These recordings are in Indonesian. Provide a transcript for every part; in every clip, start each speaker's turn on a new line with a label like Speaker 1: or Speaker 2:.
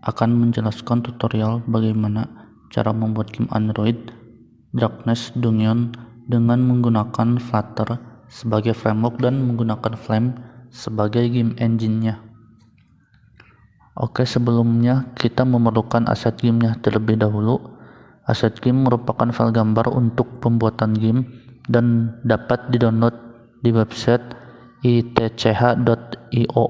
Speaker 1: akan menjelaskan tutorial bagaimana cara membuat game Android Darkness Dungeon dengan menggunakan Flutter sebagai framework dan menggunakan Flame sebagai game engine-nya. Oke, sebelumnya kita memerlukan aset gamenya terlebih dahulu. Aset game merupakan file gambar untuk pembuatan game dan dapat didownload di website itch.io.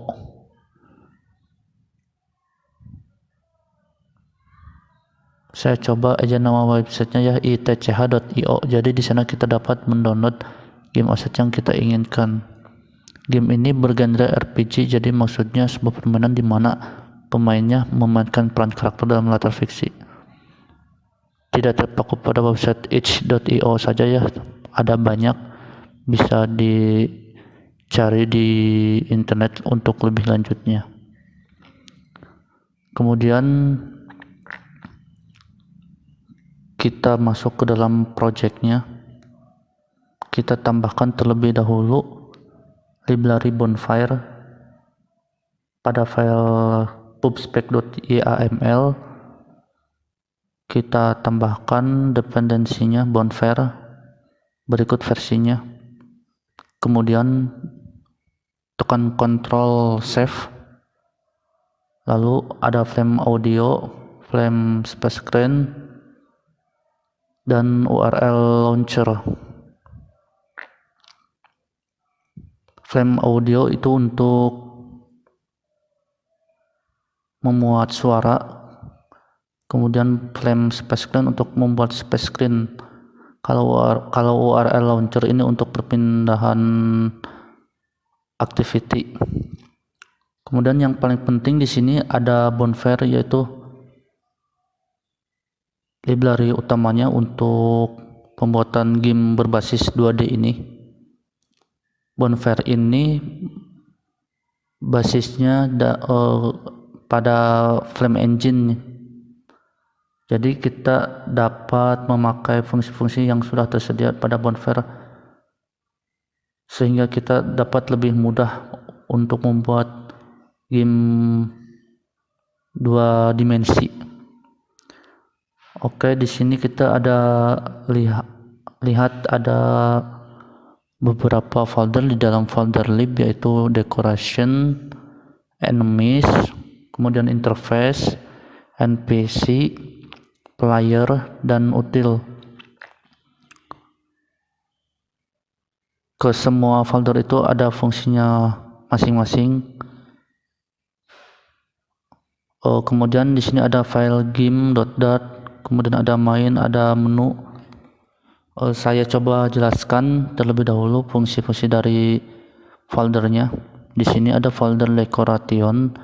Speaker 1: Saya coba aja nama websitenya ya, itch.io. Jadi di sana kita dapat mendownload game aset yang kita inginkan. Game ini bergenre RPG, jadi maksudnya sebuah permainan di mana pemainnya memainkan peran karakter dalam latar fiksi. Tidak terpaku pada website itch.io saja ya, ada banyak, bisa dicari di internet untuk lebih lanjutnya. Kemudian kita masuk ke dalam projectnya. Kita tambahkan terlebih dahulu library Bonfire pada file pubspec.yaml. Kita tambahkan dependensinya Bonfire, berikut versinya. Kemudian tekan Ctrl Save. Lalu ada Flame Audio, Flame Space Screen, dan URL Launcher. Flame Audio itu untuk memuat suara, kemudian Flame Space Screen untuk membuat space screen. Kalau URL Launcher ini untuk perpindahan activity. Kemudian yang paling penting di sini ada Bonfire, yaitu library utamanya untuk pembuatan game berbasis 2D ini. Bonfire ini basisnya pada Flame Engine. Jadi kita dapat memakai fungsi-fungsi yang sudah tersedia pada Bonfire sehingga kita dapat lebih mudah untuk membuat game 2 dimensi. Oke, di sini kita ada lihat ada beberapa folder. Di dalam folder lib yaitu decoration, enemies, kemudian interface, npc, player, dan util. Ke semua folder itu ada fungsinya masing-masing. Kemudian di sini ada file game.dat, kemudian ada main, ada menu. Saya coba jelaskan terlebih dahulu fungsi-fungsi dari foldernya. Di sini ada folder decoration.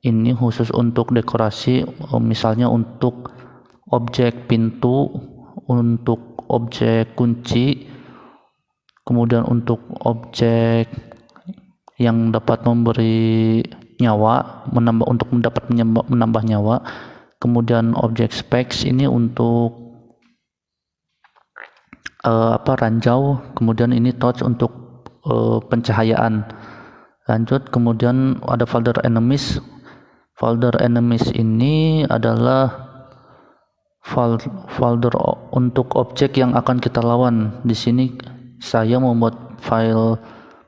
Speaker 1: Ini khusus untuk dekorasi, misalnya untuk objek pintu, untuk objek kunci, kemudian untuk objek yang dapat memberi nyawa, untuk menambah nyawa. Kemudian objek specs ini untuk ranjau, kemudian ini touch untuk pencahayaan. Lanjut, kemudian ada folder enemies. Folder enemies ini adalah folder untuk objek yang akan kita lawan. Di sini saya membuat file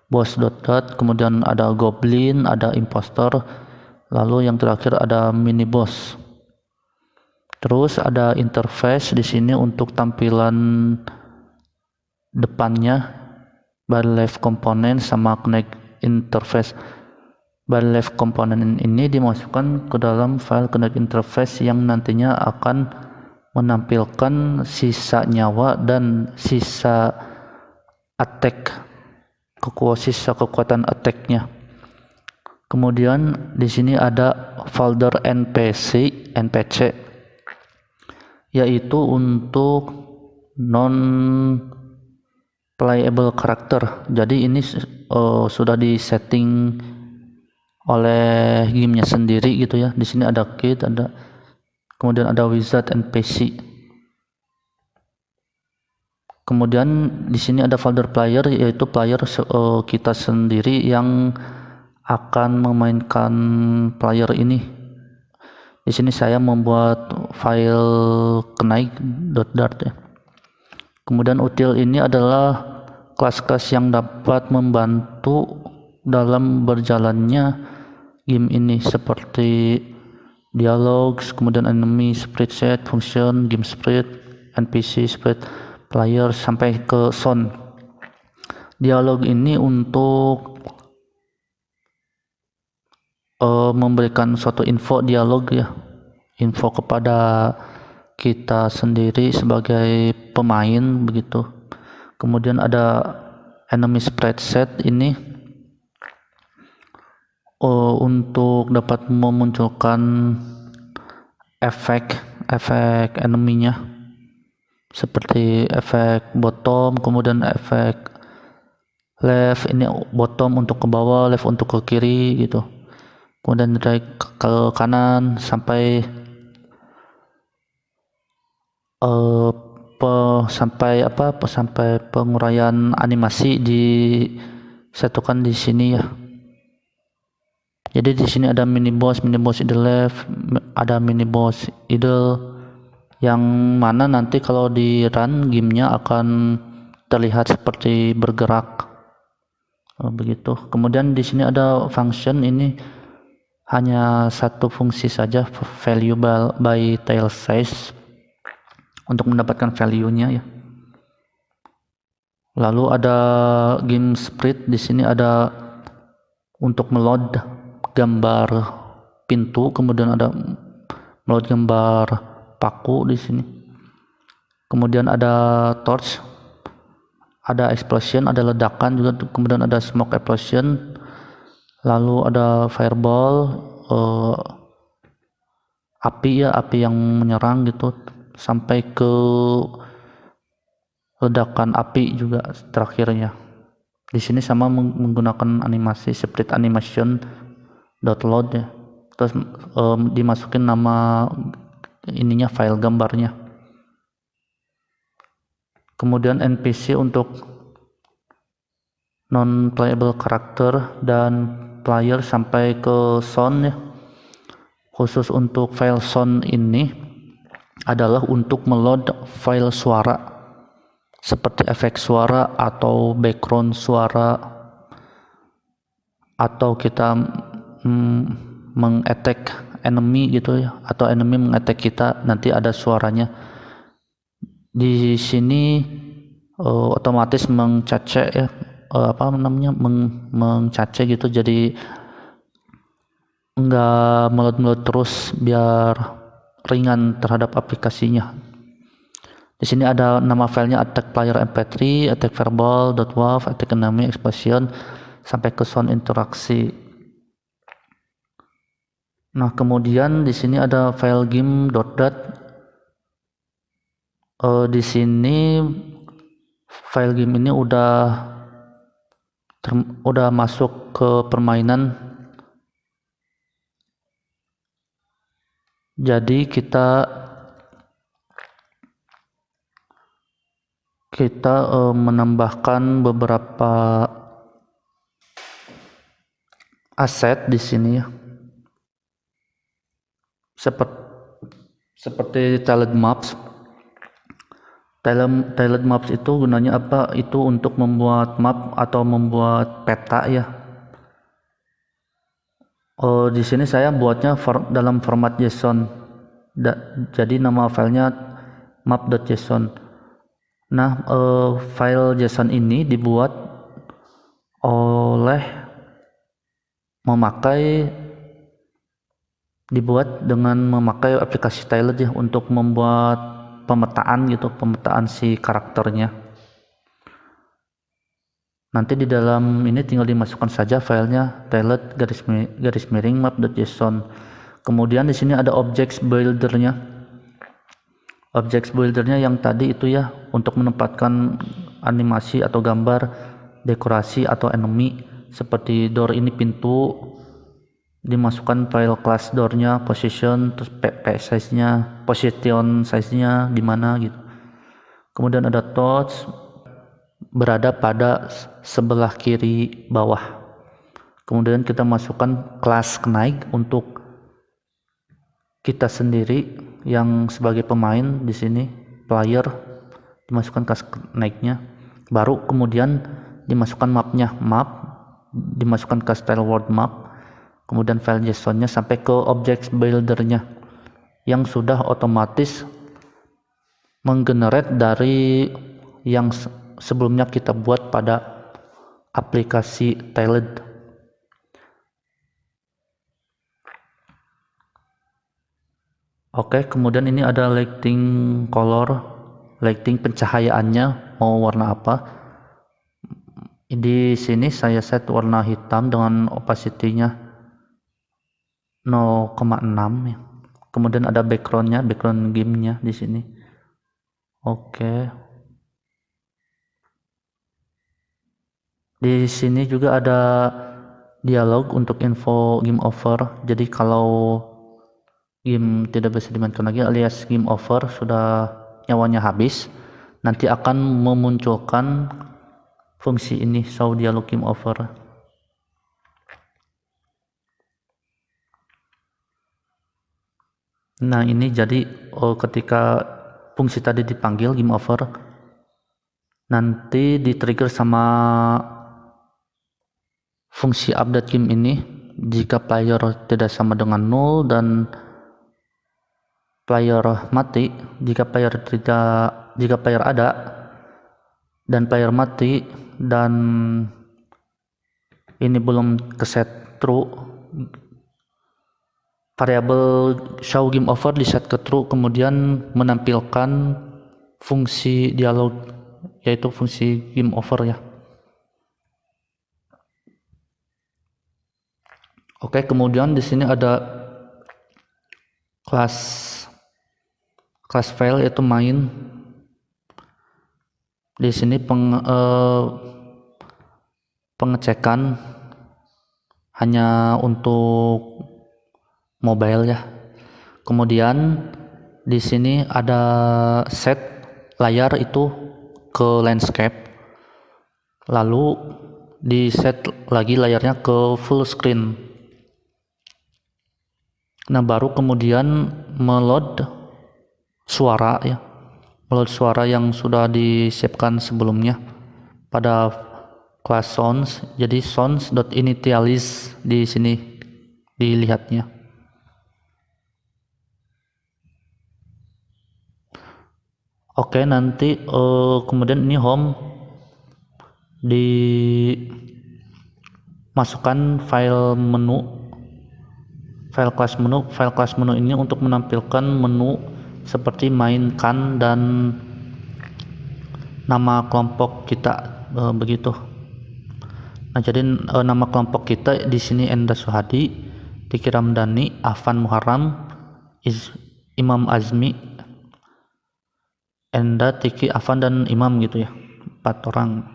Speaker 1: boss.dat, kemudian ada goblin, ada impostor, lalu yang terakhir ada mini boss. Terus ada interface di sini untuk tampilan depannya, body left component sama connect interface. Body left component ini dimasukkan ke dalam file connect interface yang nantinya akan menampilkan sisa nyawa dan sisa attack, sisa kekuatan attack-nya. Kemudian di sini ada folder npc, yaitu untuk non playable karakter. Jadi ini sudah disetting oleh gamenya sendiri gitu ya. Di sini ada kit, kemudian ada wizard npc. Kemudian di sini ada folder player, yaitu player kita sendiri yang akan memainkan player ini. Di sini saya membuat file kenaik.dart ya. Kemudian util ini adalah kelas-kelas yang dapat membantu dalam berjalannya game ini, seperti dialogs, kemudian enemy, sprite set, function, game sprite, NPC, sprite, player, sampai ke sound. Dialog ini untuk memberikan suatu info dialog ya, info kepada kita sendiri sebagai pemain begitu. Kemudian ada enemy sprite set ini untuk dapat memunculkan efek enemy-nya, seperti efek bottom, kemudian efek left, ini bottom untuk ke bawah, left untuk ke kiri gitu. Kemudian dari ke kanan sampai sampai penguraian animasi disatukan di sini ya. Jadi di sini ada mini boss idle left, ada mini boss idle, yang mana nanti kalau di run gamenya akan terlihat seperti bergerak begitu. Kemudian di sini ada function, ini hanya satu fungsi saja, value by tile size, untuk mendapatkan value-nya ya. Lalu ada game sprite, di sini ada untuk meload gambar pintu, kemudian ada meload gambar paku di sini. Kemudian ada torch, ada explosion, ada ledakan juga, kemudian ada smoke explosion. Lalu ada fireball, api yang menyerang gitu, sampai ke ledakan api juga terakhirnya. Di sini sama menggunakan animasi sprite animation .load ya. Terus dimasukin nama ininya, file gambarnya. Kemudian NPC untuk non playable karakter dan player sampai ke sound ya. Khusus untuk file sound ini adalah untuk meload file suara, seperti efek suara atau background suara, atau kita mengattack enemy gitu ya, atau enemy mengattack kita, nanti ada suaranya. Di sini otomatis mencace ya, mencace gitu, jadi enggak meload terus, biar ringan terhadap aplikasinya. Di sini ada nama filenya attack player mp3, attack verbal .wav, attack enemy explosion, sampai ke sound interaksi. Nah, kemudian di sini ada file game.dat. Di sini file game ini udah masuk ke permainan. Jadi kita menambahkan beberapa aset di sini ya, seperti tiled maps. Tiled maps itu gunanya apa? Itu untuk membuat map atau membuat peta ya. Di sini saya buatnya dalam format JSON. Jadi nama filenya map.json. Nah, file JSON ini dibuat dengan memakai aplikasi Tiled ya, untuk membuat pemetaan si karakternya. Nanti di dalam ini tinggal dimasukkan saja filenya tiled garis miring map.json. Kemudian di sini ada objects buildernya. Objects buildernya yang tadi itu ya, untuk menempatkan animasi atau gambar dekorasi atau enemy, seperti door ini pintu, dimasukkan file class door-nya, position, terus position size-nya di mana gitu. Kemudian ada torch, berada pada sebelah kiri bawah. Kemudian kita masukkan kelas kenaik untuk kita sendiri yang sebagai pemain di sini, player, dimasukkan ke naiknya, baru kemudian dimasukkan mapnya, dimasukkan ke style world map, kemudian file JSON-nya sampai ke object builder-nya yang sudah otomatis menggenerate dari yang sebelumnya kita buat pada aplikasi Tailed. Oke, kemudian ini ada lighting color, lighting pencahayaannya mau warna apa. Di sini saya set warna hitam dengan opacity-nya 0,6 ya. Kemudian ada background game-nya di sini. Oke. Di sini juga ada dialog untuk info game over. Jadi kalau game tidak bisa dimainkan lagi alias game over, sudah nyawanya habis, nanti akan memunculkan fungsi ini, show dialog game over. Nah ini jadi ketika fungsi tadi dipanggil game over, nanti di trigger sama fungsi update game ini jika player tidak sama dengan 0 dan player mati. Jika player ada dan player mati dan ini belum keset true, variabel show game over di set ke true, kemudian menampilkan fungsi dialog yaitu fungsi game over ya. Oke, kemudian di sini ada class file yaitu main. Di sini pengecekan hanya untuk mobile ya. Kemudian di sini ada set layar itu ke landscape, lalu di set lagi layarnya ke full screen. Nah baru kemudian meload suara ya, meload suara yang sudah disiapkan sebelumnya pada class sounds. Jadi sounds.initialize di sini dilihatnya. Oke, nanti kemudian ini home, dimasukkan file class menu ini untuk menampilkan menu seperti mainkan dan nama kelompok kita, begitu. Nah jadi nama kelompok kita di sini Enda Suhadi, Diki Ramdhani, Afan Muharram, Imam Azmi, Enda, Tiki, Afan dan Imam gitu ya, 4 orang.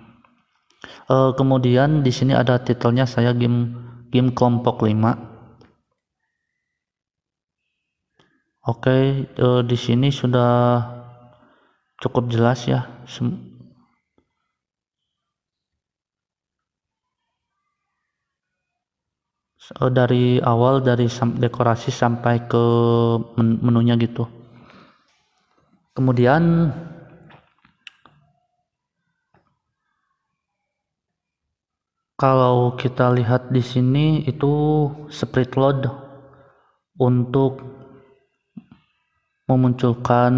Speaker 1: Kemudian di sini ada titelnya saya game kelompok 5. Oke, di sini sudah cukup jelas ya. Dari awal, dari dekorasi sampai ke menunya gitu. Kemudian kalau kita lihat di sini itu sprite load untuk memunculkan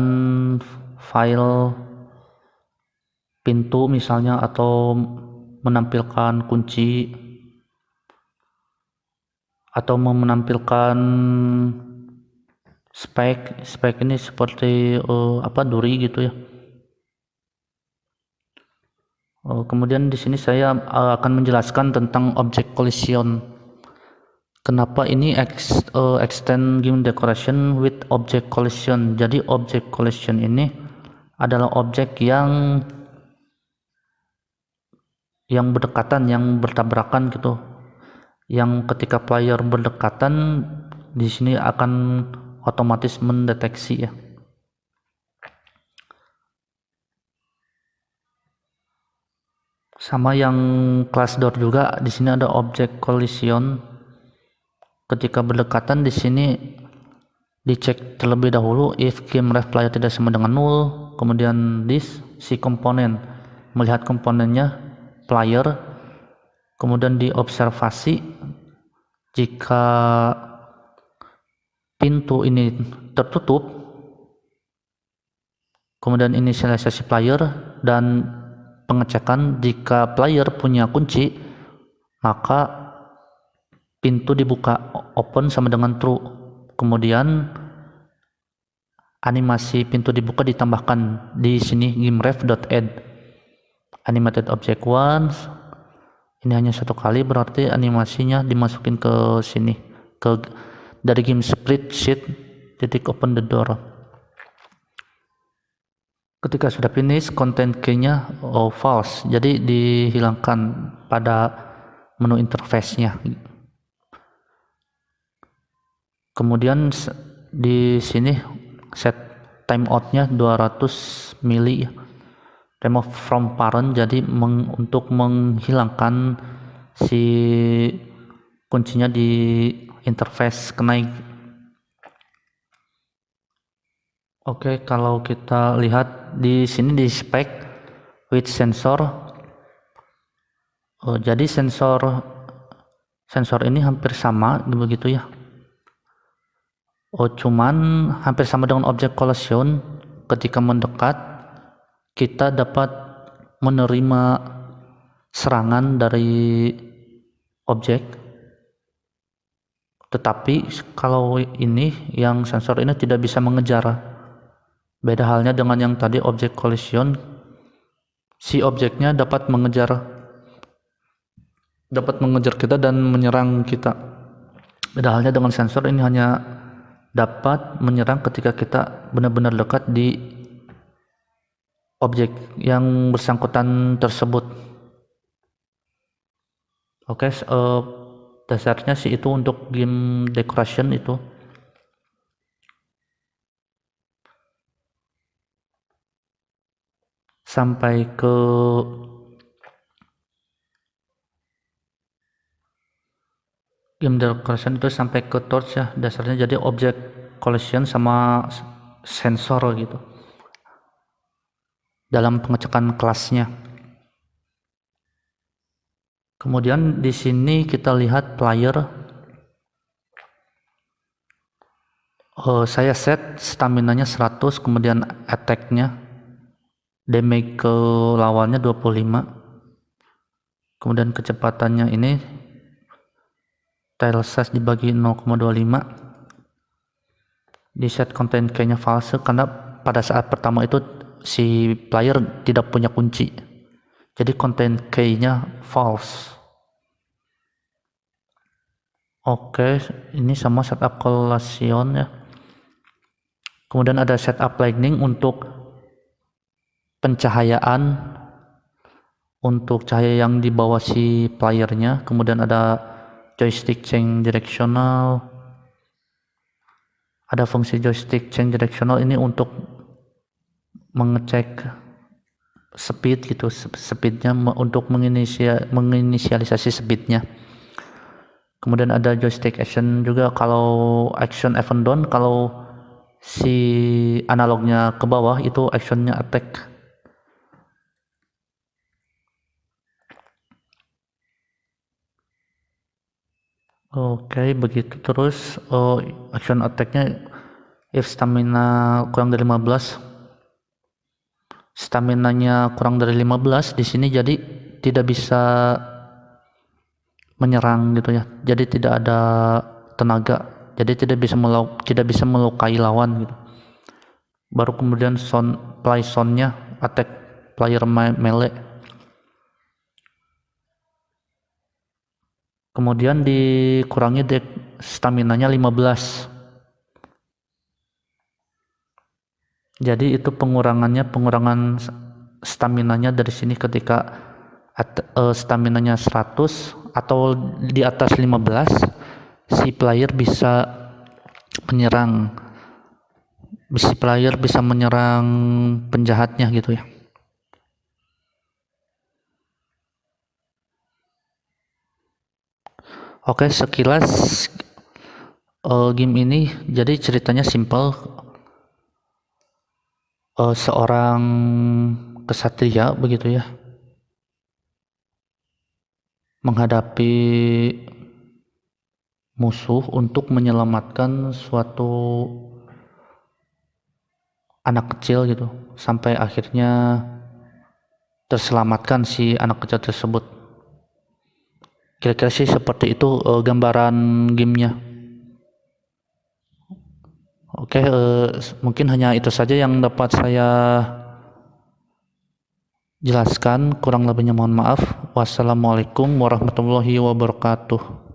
Speaker 1: file pintu misalnya, atau menampilkan kunci, atau menampilkan spek ini seperti duri gitu ya. Kemudian di sini saya akan menjelaskan tentang object collision. Kenapa ini extend game decoration with object collision. Jadi object collision ini adalah objek yang berdekatan, yang bertabrakan gitu. Yang ketika player berdekatan di sini akan otomatis mendeteksi ya. Sama yang class door juga, di sini ada object collision. Ketika berdekatan di sini dicek terlebih dahulu if game ref player tidak sama dengan 0. Kemudian si komponen, melihat komponennya player, kemudian diobservasi jika pintu ini tertutup, kemudian inisialisasi player dan pengecekan jika player punya kunci, maka pintu dibuka, open sama dengan true. Kemudian animasi pintu dibuka ditambahkan di sini gameref.add animated object once. Ini hanya satu kali, berarti animasinya dimasukin ke sini, dari game spreadsheet titik open the door. Ketika sudah finish, content key-nya false, jadi dihilangkan pada menu interface-nya. Kemudian di sini set timeout-nya 200 mili, remove from parent, jadi untuk menghilangkan si kuncinya di interface kenaik. Oke, kalau kita lihat di sini di spek with sensor, jadi sensor ini hampir sama begitu ya. Cuman hampir sama dengan objek collision. Ketika mendekat, kita dapat menerima serangan dari objek. Tetapi kalau ini, yang sensor ini tidak bisa mengejar. Beda halnya dengan yang tadi objek collision, si objeknya dapat mengejar kita dan menyerang kita. Beda halnya dengan sensor, ini hanya dapat menyerang ketika kita benar-benar dekat di objek yang bersangkutan tersebut. Oke, dasarnya sih itu untuk game decoration itu. Sampai ke game decoration itu sampai ke torch ya, dasarnya jadi objek collision sama sensor gitu dalam pengecekan kelasnya. Kemudian di sini kita lihat player, saya set stamina-nya 100, kemudian attack-nya, damage ke lawannya 25, kemudian kecepatannya ini tile size dibagi 0,25. Di set content key-nya false karena pada saat pertama itu si player tidak punya kunci, jadi content key-nya false. Oke, ini sama setup collation ya. Kemudian ada setup lightning untuk pencahayaan, untuk cahaya yang di bawah si playernya. Kemudian ada joystick change directional, ada fungsi joystick change directional ini untuk mengecek speed gitu, speednya, untuk menginisialisasi speednya. Kemudian ada joystick action juga, kalau action event down, kalau si analognya ke bawah itu actionnya attack. Oke, begitu terus. Action attacknya if stamina kurang dari 15, staminanya kurang dari 15 di sini, jadi tidak bisa menyerang gitu ya, jadi tidak ada tenaga, jadi tidak bisa melukai lawan gitu. Baru kemudian play soundnya attack player melee. Kemudian dikurangi staminanya 15. Jadi itu pengurangan staminanya dari sini ketika staminanya 100 atau di atas 15, si player bisa menyerang penjahatnya gitu ya. Oke, sekilas Game ini jadi ceritanya simple. Seorang kesatria begitu ya, menghadapi musuh untuk menyelamatkan suatu anak kecil gitu, sampai akhirnya terselamatkan si anak kecil tersebut. Kira-kira sih seperti itu gambaran gamenya. Oke, mungkin hanya itu saja yang dapat saya jelaskan, kurang lebihnya mohon maaf. Wassalamualaikum warahmatullahi wabarakatuh.